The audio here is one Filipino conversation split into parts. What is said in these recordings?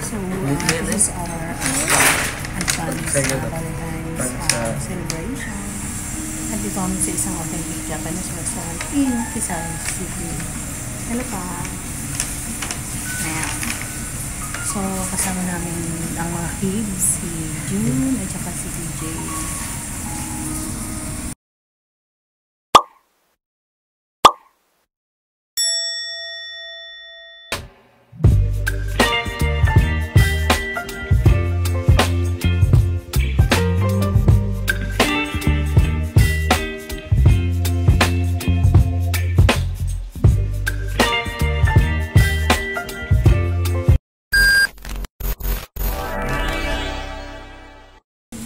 So, this is our advance Valentine's celebration. Nandito kami sa isang authentic Japanese restaurant in Quezon City. Hello pa! Ayan. So, kasama namin ang mga kids, si June at saka si TJ.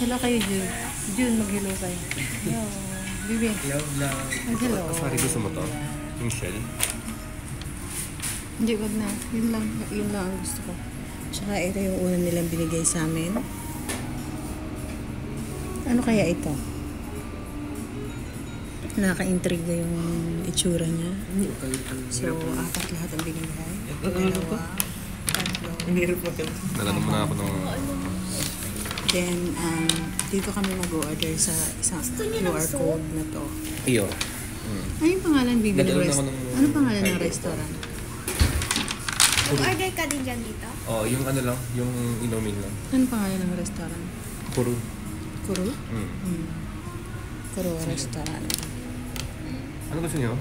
Hello kayo, June. June, mag-hello kayo. Hello. Bibi. Hello, vlog. Mag-hello. Sorry, gusto mo to? Yung shell? Hindi, wag na. Yun lang ang gusto ko. Tsaka ito yung una nilang binigay sa amin. Ano kaya ito? Nakaka-intrigue yung itsura niya. So, apat lahat ang binigay. Dalawa, tatlo. Nalala mo na ako ng... Then, dito kami mag-order sa isang QR code na to. Iyo. Ano yung pangalan, Bibi? Ano pangalan ng restaurant? Mag-order ka din dyan dito? Oh, yung ano lang, yung inumin lang. Ano pangalan ng restaurant? Kuru. Kuru? Kuru restaurant. Ano gusto niyo?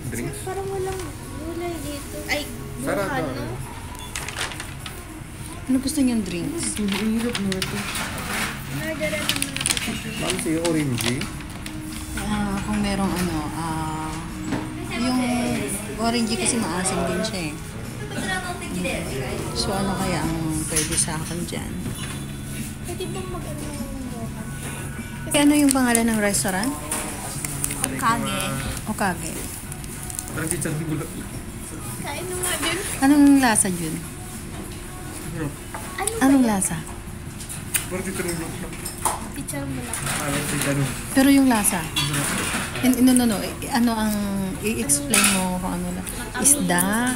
Drinks? Parang walang gulay dito. Ay, Sarap bukan, ba? no? Ano gusto niyang drinks? Ang hirap mo ito. Orderan naman ako kasi. Bakit sa'yo orange? Kung merong yung orange kasi maasim din siya eh. So ano kaya ang pwede sa akin dyan? Pwede bang mag-ano ng bukan? Ano yung pangalan ng restaurant? Okage. Okage. Parang chichar di bulak. Kain mo nga din. Anong lasa dyan? Anong lasa? Parang chichar di bulak. Picture mo lang. Parang chichar. Pero yung lasa? No. Ano ang i-explain mo kung ano lang? Isda?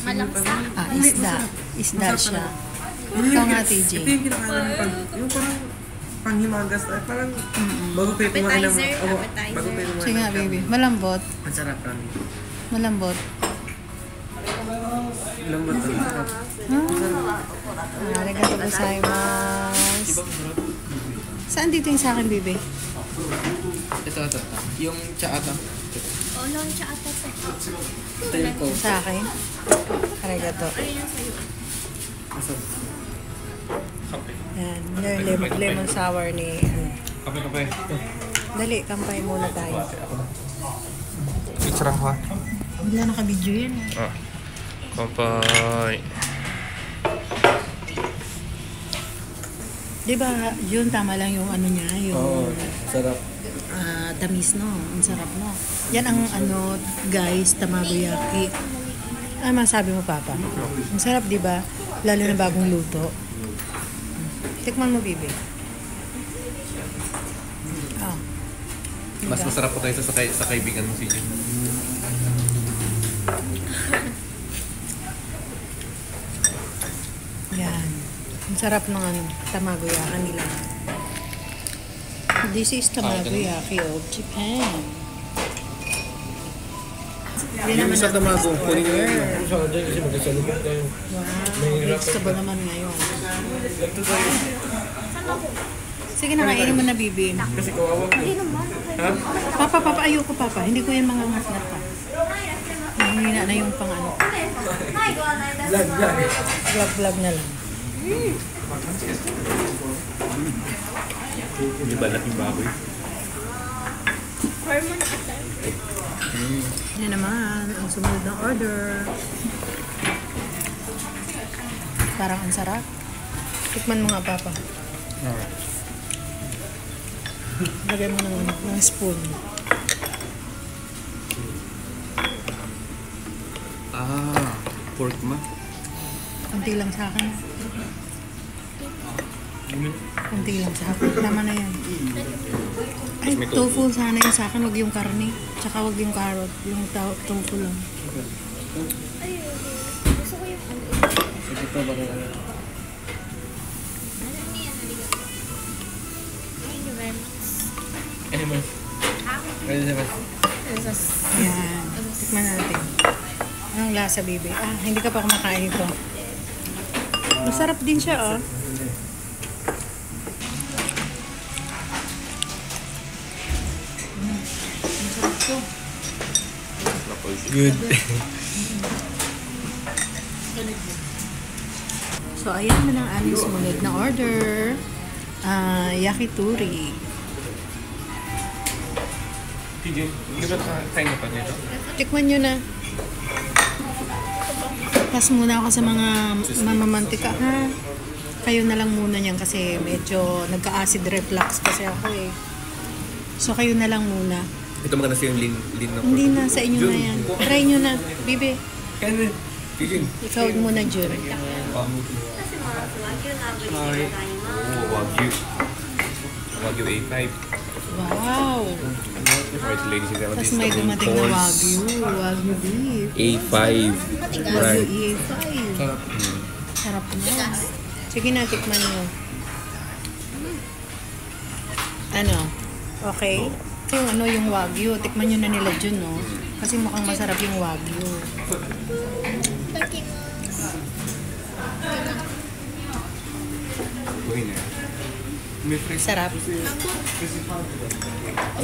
Malaksa. Isda. Isda siya. Ikaw nga, TJ. Ito yung kinakalan ng yung parang panghimagas. Parang bago kayo kumain ng... Appetizer. Bago kayo kumain Sige nga, baby. Malambot. Ang sarap kami. Malambot. Lambot ang sarap. Arigatou gozaimasu. Saan dito yung sa akin, baby? Ito. Yung cha ata. Oh, loncha ata to. Ito yung coke. Sa akin? Arigatou. Ano yung sa'yo? Masarap. Kape. Yan. Lemon sour ni... Kape. Dali, kampay muna tayo. Picture ako ha. Wala naka-video yan. Kampay. Diba, yun tama lang yung ano niya, yung Sarap. tamis, no? Ang sarap, no? Yan ang ano, guys, tamagoyaki. Masabi mo, Papa? Ang sarap, diba? Lalo na bagong luto. Tikman mo, Bibi. Mas masarap po kayo sa kaibigan mo si Jim. Yan. Ang sarap ng tamagoyaki nila. This is tamagoyaki of Japan. Yung isa tamago, kunin nyo yun. Wow, vegetable naman ngayon. Sige na, kainin mo na, Bibi. Kasi kawawa ko. Hindi naman. Papa, ayoko, Papa. Hindi ko yan mga ngat-ngat pa. Hina na yung pang ano. Vlog na lang. Hindi balat yung baboy. Hormone ata. Yan naman, ang sumunod ng order. Parang ang sarap. Tikman mo nga, Papa. Lagay mo ng spoon. Pork ma. Kunti lang sa akin. Kunti lang sa akin. Tama na yan. Ay, tofu sana yun sa akin. Wag yung karne. Tsaka wag yung carrot. Yung tofu lang. Ay, gusto ko yung ano. Ito ba Yan. Tikman natin. Anong lasa, baby? Ah, hindi ka pa kumakain ito. Masarap din siya, oh. Masarap to. Good. So, ayan na lang aming sumunod na order. Yakitori. TJ, hindi ba kain mo pa nito? Tikman nyo na. Pas muna ako sa mga mamamantika, ha? Kayo na lang muna niyan kasi medyo nagka-acid reflux kasi ako eh. So, kayo na lang muna. Ito maganda sa yung lean na Hindi na, sa inyo na yan. Try nyo na, bibi. Kaya TJ. Ikaw muna, Jun. Sorry. Oh, Wagyu. Wagyu A5. Wow! Alright, ladies and gentlemen. Tapos may dumating na Wagyu. Wagyu beef. A5. Wagyu A5. Sarap na. Sige na, tikman nyo. Ano? Okay? Yung ano, yung Wagyu. Tikman nyo na nila dyan, no? Kasi mukhang masarap yung Wagyu. Uy na. May fresh. Sarap.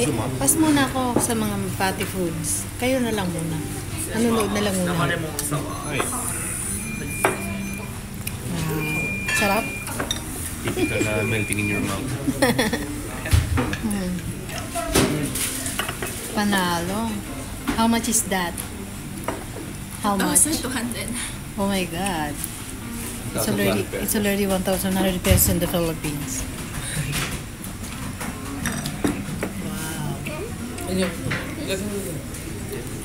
Eh, pas muna ako sa mga fatty foods. Kayo na lang muna. Nanonood na lang muna. Ay. Sarap? Typical na melting in your mouth. Panalo. How much is that? How much? 200. Oh my God. It's already 1,100 pesos in the Philippines. Wow.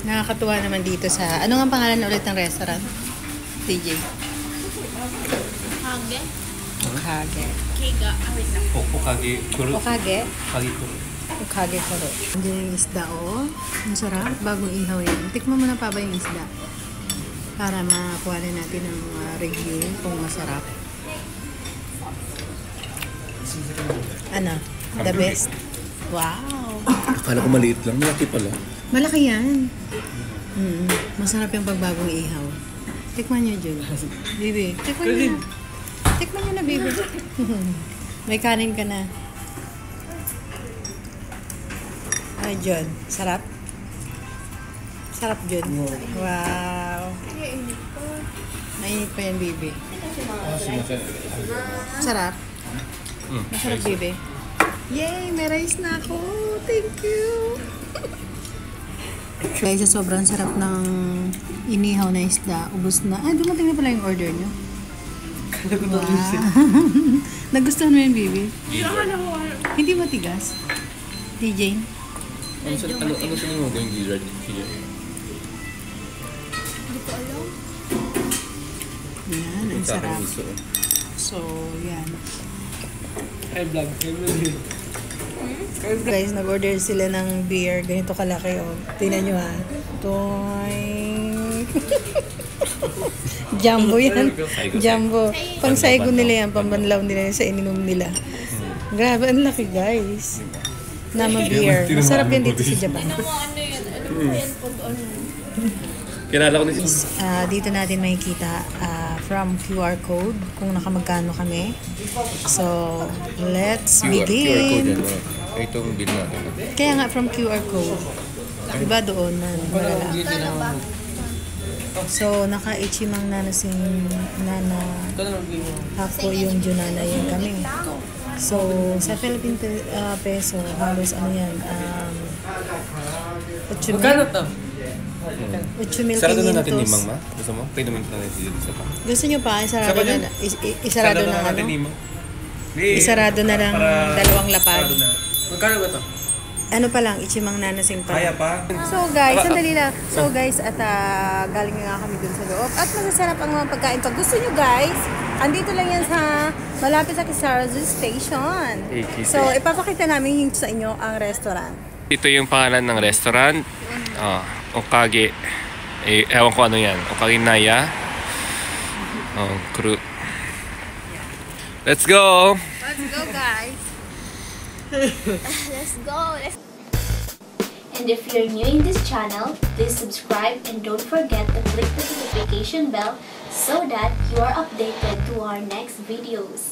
Nakakatuwa naman dito sa... Ano nga pangalan ulit ng restaurant? TJ? Hage. Okage. Kiga. Wait lang. Okage kuro. Okage? Okage kuro. Okage kuro. Andiyan yung isda, oh. Ang sarap. Bagong ihaw yan. Tikman mo na pa ba yung isda? Para makuha na natin ng review kung masarap. Ano? The best? Wow! Akala ko maliit lang. Malaki pala. Malaki yan. Masarap yung pagbagong ihaw. Tikman nyo, Jun. Bibi, tikman nyo na. Tikman nyo na, baby. May kanin ka na. Ay, Jun. Sarap? Sarap, Jun. Wow. Mainit pa yan, baby. Sarap? Masarap, baby. Yay! May rice na ako. Thank you. Guys, sa sobrang sarap ng inihaw na isda, ubos na. Ah, dumating na pala yung order nyo. Wow. Nagustuhan mo yun, baby? Hindi matigas? DJ? Ano sa tingin mo yung gizzard? Hindi ko alam. Yan, ang sarap. So, yan. Guys, nag-order sila ng beer. Ganito kalaki, oh. Tingnan nyo, ha. Toing. Jumbo yan. Jumbo. Pang saigo nila yan. Pambanlaw nila yan sa ininom nila. Grabe, ang laki, guys. Nama beer. Masarap yan dito sa Japan. Ano yan? Ano yan pag ano? Kilala ko na si... Dito natin makikita from QR code kung nakamagkano kami. So, let's QR code begin. yan. Itong bill natin. Kaya nga from QR code. Diba doon na malala. So, naka-ichimang nanasing nana hako yung junana yun kami. So, sa Philippine peso, halos ano yan, 8 mil. 8,500. Sarado na natin limang, ma? Gusto mo? Pwede naman na natin isa pa. Gusto nyo pa? Isarado na, isarado na ano? natin limang. Isarado na lang dalawang lapad. Magkano ba ito? Ano pa lang, ichimang nanasing pa. Kaya pa? So guys, sandali lang. So guys, at galing nga kami dun sa loob. At masasarap ang mga pagkain. Pag gusto nyo guys, andito lang yan sa malapit sa Kisarazu Station. So ipapakita namin sa inyo ang restaurant. Ito yung pangalan ng restaurant. Okage. Ewan ko ano yan. Okage Naya. Crew. Let's go! Let's go guys! Let's go. And if you're new in this channel, please subscribe and don't forget to click the notification bell so that you are updated to our next videos.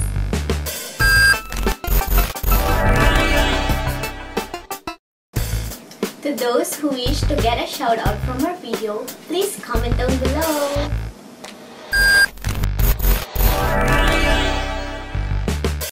To those who wish to get a shout out from our video, please comment down below.